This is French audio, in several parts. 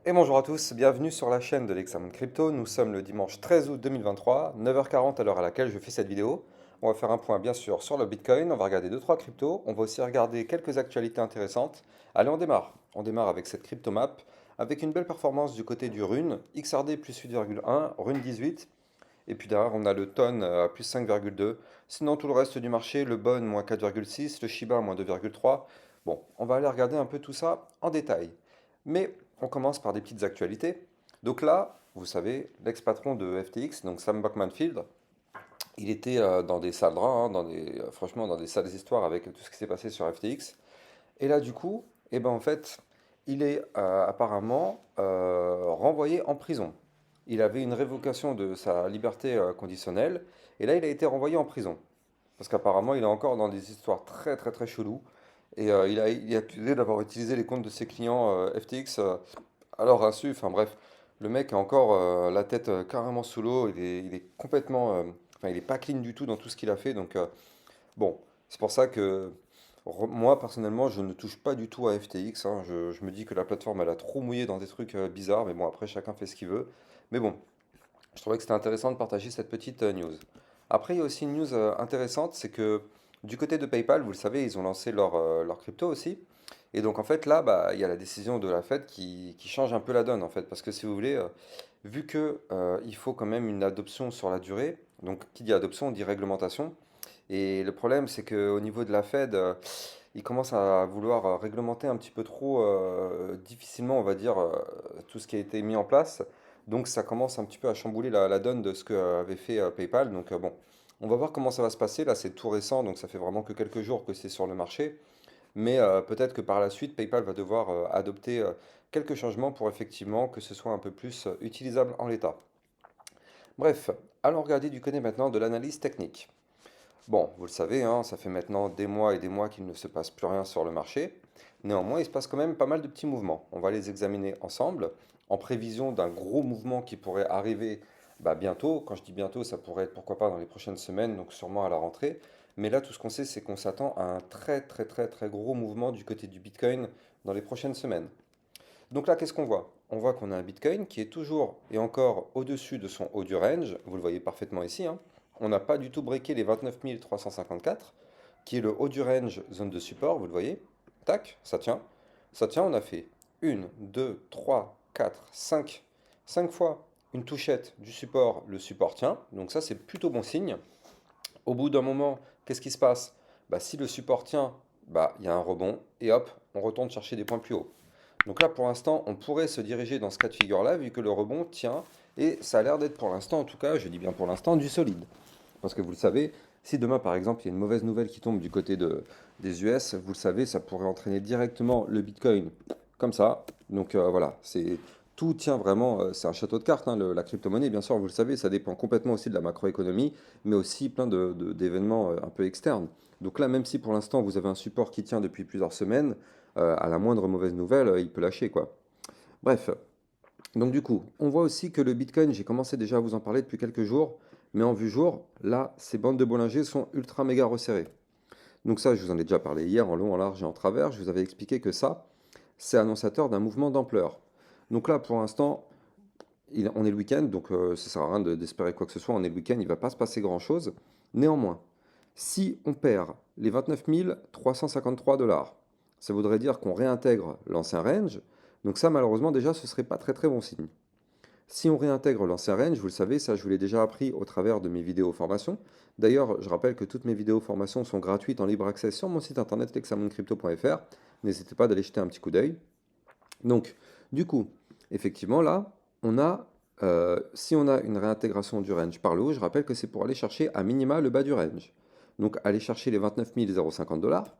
Et bonjour à tous, bienvenue sur la chaîne de l'Examen Crypto. Nous sommes le dimanche 13 août 2023, 9h40 à l'heure à laquelle je fais cette vidéo. On va faire un point bien sûr sur le Bitcoin, on va regarder deux trois cryptos, on va aussi regarder quelques actualités intéressantes. Allez, on démarre. On démarre avec cette cryptomap, avec une belle performance du côté du Rune, XRD plus 8,1, Rune 18, et puis derrière on a le TON à plus 5,2. Sinon tout le reste du marché, le BON moins 4,6, le Shiba moins 2,3. Bon, on va aller regarder un peu tout ça en détail. Mais on commence par des petites actualités. Donc là, vous savez, l'ex-patron de FTX, donc Sam Bankman-Fried, il était dans des sales draps, hein, franchement dans des sales histoires avec tout ce qui s'est passé sur FTX. Et là, du coup, eh ben, en fait, il est apparemment renvoyé en prison. Il avait une révocation de sa liberté conditionnelle, et là, il a été renvoyé en prison. Parce qu'apparemment, il est encore dans des histoires très très très cheloues. Et il est accusé d'avoir utilisé les comptes de ses clients FTX à leur insu. Enfin bref, le mec a encore la tête carrément sous l'eau. Il est complètement. Enfin, il est pas clean du tout dans tout ce qu'il a fait. Donc, bon, c'est pour ça que moi, personnellement, je ne touche pas du tout à FTX, hein. Je me dis que la plateforme, elle a trop mouillé dans des trucs bizarres. Mais bon, après, chacun fait ce qu'il veut. Mais bon, je trouvais que c'était intéressant de partager cette petite news. Après, il y a aussi une news intéressante, c'est que du côté de PayPal, vous le savez, ils ont lancé leur crypto aussi. Et donc en fait là, bah, il y a la décision de la Fed qui change un peu la donne en fait. Parce que si vous voulez, vu que il faut quand même une adoption sur la durée, donc qui dit adoption dit réglementation. Et le problème, c'est qu'au niveau de la Fed, ils commencent à vouloir réglementer un petit peu trop difficilement, on va dire, tout ce qui a été mis en place. Donc ça commence un petit peu à chambouler la donne de ce que avait fait PayPal. Donc bon, on va voir comment ça va se passer. Là, c'est tout récent, donc ça fait vraiment que quelques jours que c'est sur le marché. Mais peut-être que par la suite, PayPal va devoir adopter quelques changements pour effectivement que ce soit un peu plus utilisable en l'état. Bref, allons regarder du côté maintenant de l'analyse technique. Bon, vous le savez, hein, ça fait maintenant des mois et des mois qu'il ne se passe plus rien sur le marché. Néanmoins, il se passe quand même pas mal de petits mouvements. On va les examiner ensemble en prévision d'un gros mouvement qui pourrait arriver bah, bientôt. Quand je dis bientôt, ça pourrait être pourquoi pas dans les prochaines semaines, donc sûrement à la rentrée. Mais là, tout ce qu'on sait, c'est qu'on s'attend à un très très très très gros mouvement du côté du Bitcoin dans les prochaines semaines. Donc là, qu'est-ce qu'on voit? On voit qu'on a un Bitcoin qui est toujours et encore au-dessus de son haut du range. Vous le voyez parfaitement ici, hein. On n'a pas du tout breaké les 29 354, qui est le haut du range, zone de support, vous le voyez. Tac, ça tient. Ça tient, on a fait une, 2, 3, 4, 5, 5 fois une touchette du support, le support tient. Donc ça, c'est plutôt bon signe. Au bout d'un moment, qu'est-ce qui se passe? Bah, si le support tient, bah, il y a un rebond, et hop, on retourne chercher des points plus hauts. Donc là, pour l'instant, on pourrait se diriger dans ce cas de figure-là, vu que le rebond tient, et ça a l'air d'être pour l'instant, en tout cas, je dis bien pour l'instant, du solide. Parce que vous le savez, si demain, par exemple, il y a une mauvaise nouvelle qui tombe du côté des US, vous le savez, ça pourrait entraîner directement le Bitcoin comme ça. Donc voilà, tout tient vraiment, c'est un château de cartes, hein, la crypto-monnaie, bien sûr, vous le savez, ça dépend complètement aussi de la macroéconomie, mais aussi plein d'événements un peu externes. Donc là, même si pour l'instant vous avez un support qui tient depuis plusieurs semaines, à la moindre mauvaise nouvelle, il peut lâcher quoi. Bref, donc du coup, on voit aussi que le Bitcoin, j'ai commencé déjà à vous en parler depuis quelques jours, mais en vue jour, là, ces bandes de Bollinger sont ultra méga resserrées. Donc ça, je vous en ai déjà parlé hier en long, en large et en travers. Je vous avais expliqué que ça, c'est annonciateur d'un mouvement d'ampleur. Donc là, pour l'instant, on est le week-end, donc ça ne sert à rien d'espérer quoi que ce soit. On est le week-end, il ne va pas se passer grand-chose. Néanmoins, si on perd les 29 353 dollars, ça voudrait dire qu'on réintègre l'ancien range. Donc ça, malheureusement, déjà, ce ne serait pas très très bon signe. Si on réintègre l'ancien range, vous le savez, ça je vous l'ai déjà appris au travers de mes vidéos formations. D'ailleurs, je rappelle que toutes mes vidéos formations sont gratuites en libre accès sur mon site internet lexamoncrypto.fr. N'hésitez pas d'aller jeter un petit coup d'œil. Donc, du coup, effectivement, là, si on a une réintégration du range par le haut, je rappelle que c'est pour aller chercher à minima le bas du range. Donc, aller chercher les 29 050 dollars.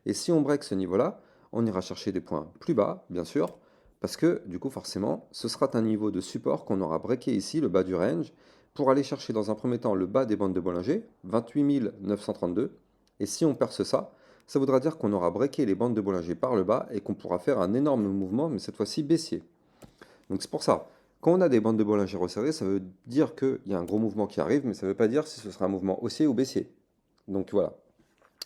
Et si on break ce niveau-là, on ira chercher des points plus bas, bien sûr, parce que du coup, forcément, ce sera un niveau de support qu'on aura breaké ici, le bas du range, pour aller chercher dans un premier temps le bas des bandes de Bollinger, 28 932. Et si on perce ça, ça voudra dire qu'on aura breaké les bandes de Bollinger par le bas et qu'on pourra faire un énorme mouvement, mais cette fois-ci baissier. Donc c'est pour ça. Quand on a des bandes de Bollinger resserrées, ça veut dire qu'il y a un gros mouvement qui arrive, mais ça ne veut pas dire si ce sera un mouvement haussier ou baissier. Donc voilà.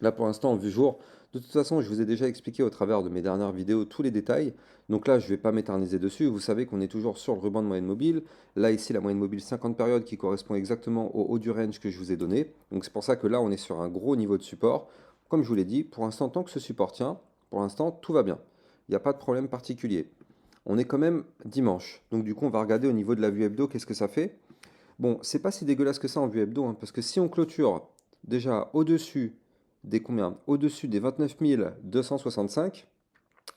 Là pour l'instant, en vue jour, De toute façon, je vous ai déjà expliqué au travers de mes dernières vidéos tous les détails. Donc là, je ne vais pas m'éterniser dessus. Vous savez qu'on est toujours sur le ruban de moyenne mobile. Là, ici, la moyenne mobile 50 périodes qui correspond exactement au haut du range que je vous ai donné. Donc c'est pour ça que là, on est sur un gros niveau de support. Comme je vous l'ai dit, pour l'instant, tant que ce support tient, pour l'instant, tout va bien. Il n'y a pas de problème particulier. On est quand même dimanche. Donc du coup, on va regarder au niveau de la vue hebdo, qu'est-ce que ça fait. Bon, c'est pas si dégueulasse que ça en vue hebdo, hein, parce que si on clôture déjà au-dessus des combien? Au-dessus des 29 265,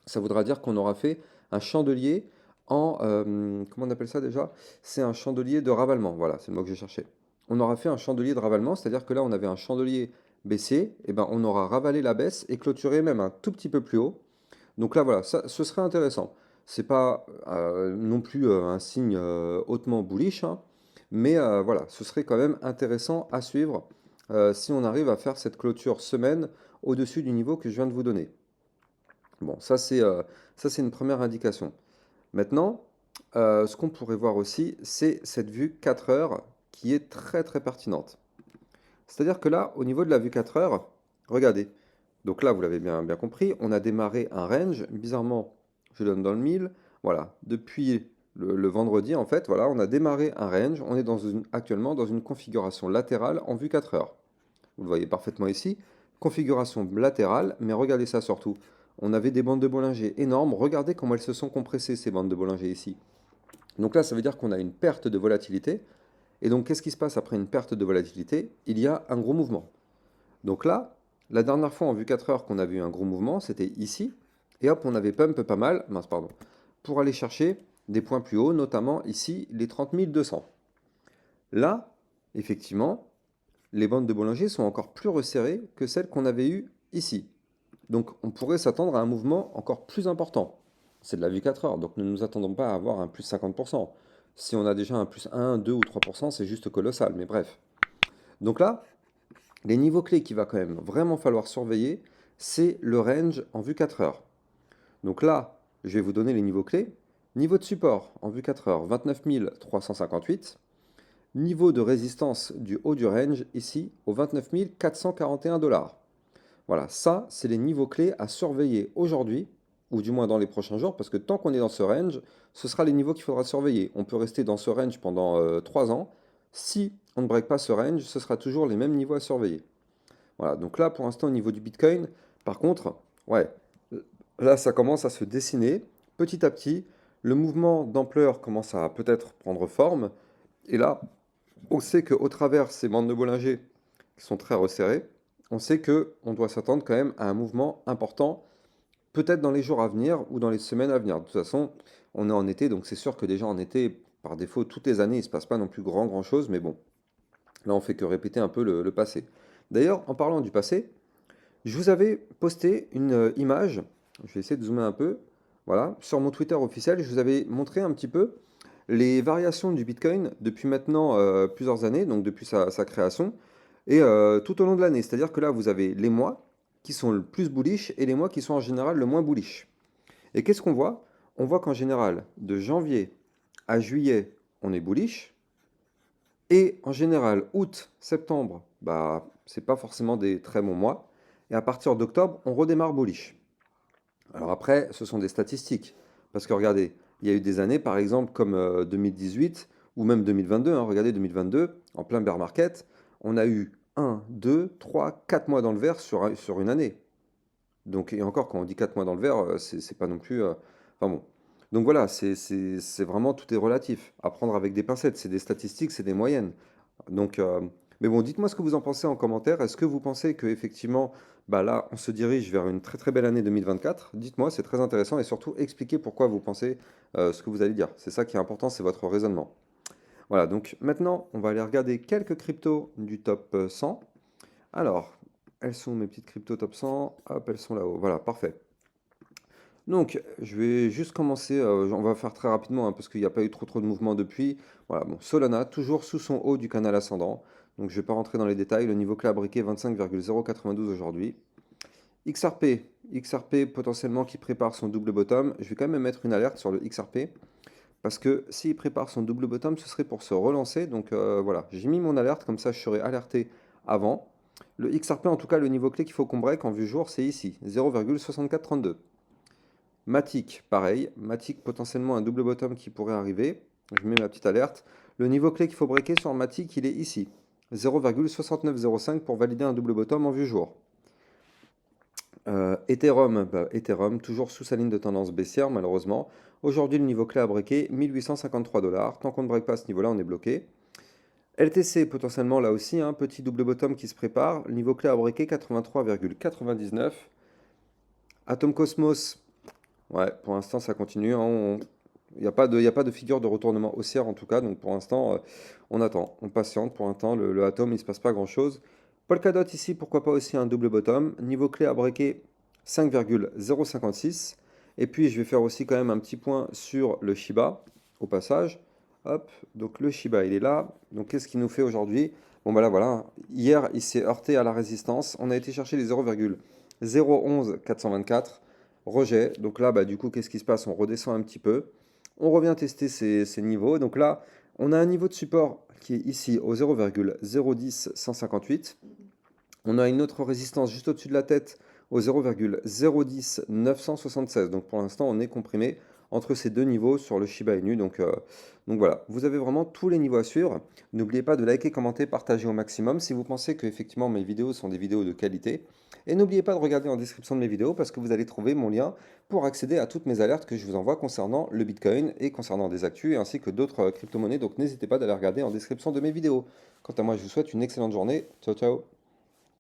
ça voudra dire qu'on aura fait un chandelier en... comment on appelle ça déjà? C'est un chandelier de ravalement, voilà, c'est le mot que je cherchais. On aura fait un chandelier de ravalement, c'est-à-dire que là on avait un chandelier baissier, et ben on aura ravalé la baisse et clôturé même un tout petit peu plus haut. Donc là voilà, ça, ce serait intéressant. C'est pas non plus un signe hautement bullish, hein, mais voilà, ce serait quand même intéressant à suivre si on arrive à faire cette clôture semaine au-dessus du niveau que je viens de vous donner. Bon, ça c'est une première indication. Maintenant, ce qu'on pourrait voir aussi, c'est cette vue 4 heures qui est très très pertinente. C'est-à-dire que là, au niveau de la vue 4 heures, regardez. Donc là, vous l'avez bien compris, on a démarré un range. Bizarrement, je donne dans le 1000. Voilà, depuis le vendredi, en fait, voilà, on a démarré un range. On est actuellement dans une configuration latérale en vue 4 heures. Vous le voyez parfaitement ici. Configuration latérale, mais regardez ça surtout. On avait des bandes de Bollinger énormes. Regardez comment elles se sont compressées, ces bandes de Bollinger ici. Donc là, ça veut dire qu'on a une perte de volatilité. Et donc, qu'est-ce qui se passe après une perte de volatilité? Il y a un gros mouvement. Donc là, la dernière fois en vue 4 heures qu'on a vu un gros mouvement, c'était ici. Et hop, on avait pump pas mal, mince, pardon, pour aller chercher des points plus hauts, notamment ici, les 30 200. Là, effectivement, les bandes de Bollinger sont encore plus resserrées que celles qu'on avait eues ici. Donc on pourrait s'attendre à un mouvement encore plus important. C'est de la vue 4 heures, donc ne nous attendons pas à avoir un plus 50%. Si on a déjà un plus 1, 2 ou 3%, c'est juste colossal, mais bref. Donc là, les niveaux clés qu'il va quand même vraiment falloir surveiller, c'est le range en vue 4 heures. Donc là, je vais vous donner les niveaux clés. Niveau de support en vue 4 heures, 29 358. Niveau de résistance du haut du range, ici, au 29 441 $. Voilà, ça, c'est les niveaux clés à surveiller aujourd'hui, ou du moins dans les prochains jours, parce que tant qu'on est dans ce range, ce sera les niveaux qu'il faudra surveiller. On peut rester dans ce range pendant 3 ans. Si on ne break pas ce range, ce sera toujours les mêmes niveaux à surveiller. Voilà, donc là, pour l'instant, au niveau du Bitcoin, par contre, ouais, là, ça commence à se dessiner petit à petit. Le mouvement d'ampleur commence à peut-être prendre forme. Et là, on sait qu'au travers ces bandes de Bollinger qui sont très resserrées, on sait qu'on doit s'attendre quand même à un mouvement important, peut-être dans les jours à venir ou dans les semaines à venir. De toute façon, on est en été, donc c'est sûr que déjà en été, par défaut, toutes les années, il ne se passe pas non plus grand-chose, mais bon, là on fait que répéter un peu le passé. D'ailleurs, en parlant du passé, je vous avais posté une image, je vais essayer de zoomer un peu, voilà, sur mon Twitter officiel, je vous avais montré un petit peu les variations du Bitcoin depuis maintenant plusieurs années, donc depuis sa création, et tout au long de l'année. C'est-à-dire que là, vous avez les mois qui sont le plus bullish et les mois qui sont en général le moins bullish. Et qu'est-ce qu'on voit? On voit qu'en général, de janvier à juillet, on est bullish, et en général, août, septembre, bah, c'est pas forcément des très bons mois, et à partir d'octobre, on redémarre bullish. Alors après, ce sont des statistiques. Parce que regardez, il y a eu des années, par exemple, comme 2018 ou même 2022. Hein, regardez, 2022, en plein bear market, on a eu 1, 2, 3, 4 mois dans le vert sur une année. Donc, et encore, quand on dit 4 mois dans le vert, c'est pas non plus. Enfin bon. Donc voilà, c'est vraiment, tout est relatif. À prendre avec des pincettes. C'est des statistiques, c'est des moyennes. Donc, mais bon, dites-moi ce que vous en pensez en commentaire. Est-ce que vous pensez que effectivement, bah là, on se dirige vers une très très belle année 2024? Dites-moi, c'est très intéressant et surtout expliquez pourquoi vous pensez ce que vous allez dire. C'est ça qui est important, c'est votre raisonnement. Voilà, donc maintenant, on va aller regarder quelques cryptos du top 100. Alors, elles sont mes petites cryptos top 100. Hop, elles sont là-haut. Voilà, parfait. Donc, je vais juste commencer, on va faire très rapidement hein, parce qu'il n'y a pas eu trop de mouvements depuis. Voilà, bon, Solana, toujours sous son haut du canal ascendant. Donc, je ne vais pas rentrer dans les détails. Le niveau clé à briquer 25,092 aujourd'hui. XRP potentiellement qui prépare son double bottom. Je vais quand même mettre une alerte sur le XRP parce que s'il prépare son double bottom, ce serait pour se relancer. Donc voilà, j'ai mis mon alerte, comme ça je serai alerté avant. Le XRP, en tout cas, le niveau clé qu'il faut qu'on break en vue jour, c'est ici, 0,6432. Matic, pareil. Matic, potentiellement un double bottom qui pourrait arriver. Je mets ma petite alerte. Le niveau clé qu'il faut breaker sur Matic, il est ici. 0,6905 pour valider un double bottom en vue jour. Ethereum, Ethereum, toujours sous sa ligne de tendance baissière, malheureusement. Aujourd'hui, le niveau clé à breaker, 1853 $. Tant qu'on ne break pas ce niveau-là, on est bloqué. LTC, potentiellement là aussi, un petit double bottom qui se prépare. Le niveau clé à breaker, 83,99. Atom Cosmos, ouais, pour l'instant, ça continue, hein. Il n'y a pas de figure de retournement haussière en tout cas, donc pour l'instant, on attend, on patiente. Pour l'instant, le Atom, il ne se passe pas grand-chose. Polkadot ici, pourquoi pas aussi un double bottom. Niveau clé à breaker, 5,056. Et puis, je vais faire aussi quand même un petit point sur le Shiba, au passage. Hop, donc le Shiba, il est là. Donc, qu'est-ce qu'il nous fait aujourd'hui? Bon, bah là, voilà. Hier, il s'est heurté à la résistance. On a été chercher les 0,011424. Rejet. Donc là, bah, du coup, qu'est-ce qui se passe? On redescend un petit peu. On revient tester ces niveaux. Donc là, on a un niveau de support qui est ici au 0,010158. On a une autre résistance juste au-dessus de la tête au 0,010976. Donc pour l'instant, on est comprimé entre ces deux niveaux sur le Shiba Inu. Donc voilà, vous avez vraiment tous les niveaux à suivre. N'oubliez pas de liker, commenter, partager au maximum si vous pensez que effectivement mes vidéos sont des vidéos de qualité. Et n'oubliez pas de regarder en description de mes vidéos parce que vous allez trouver mon lien pour accéder à toutes mes alertes que je vous envoie concernant le Bitcoin et concernant des actus ainsi que d'autres crypto-monnaies. Donc n'hésitez pas d'aller regarder en description de mes vidéos. Quant à moi, je vous souhaite une excellente journée. Ciao, ciao!